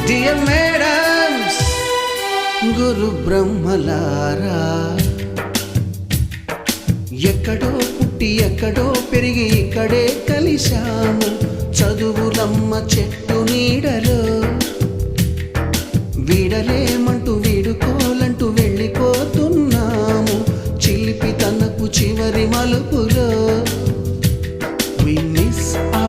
Dear madams, గురు బ్రహ్మలారా, ఎక్కడో పుట్టి ఎక్కడో పెరిగి ఇక్కడే కలిశాము చదువులమ్మ చెట్టు నీడలో. వీడలేమంటూ వీడుకోలంటూ వెళ్ళిపోతున్నాము చిలిపి తనకు చివరి మలుపులో.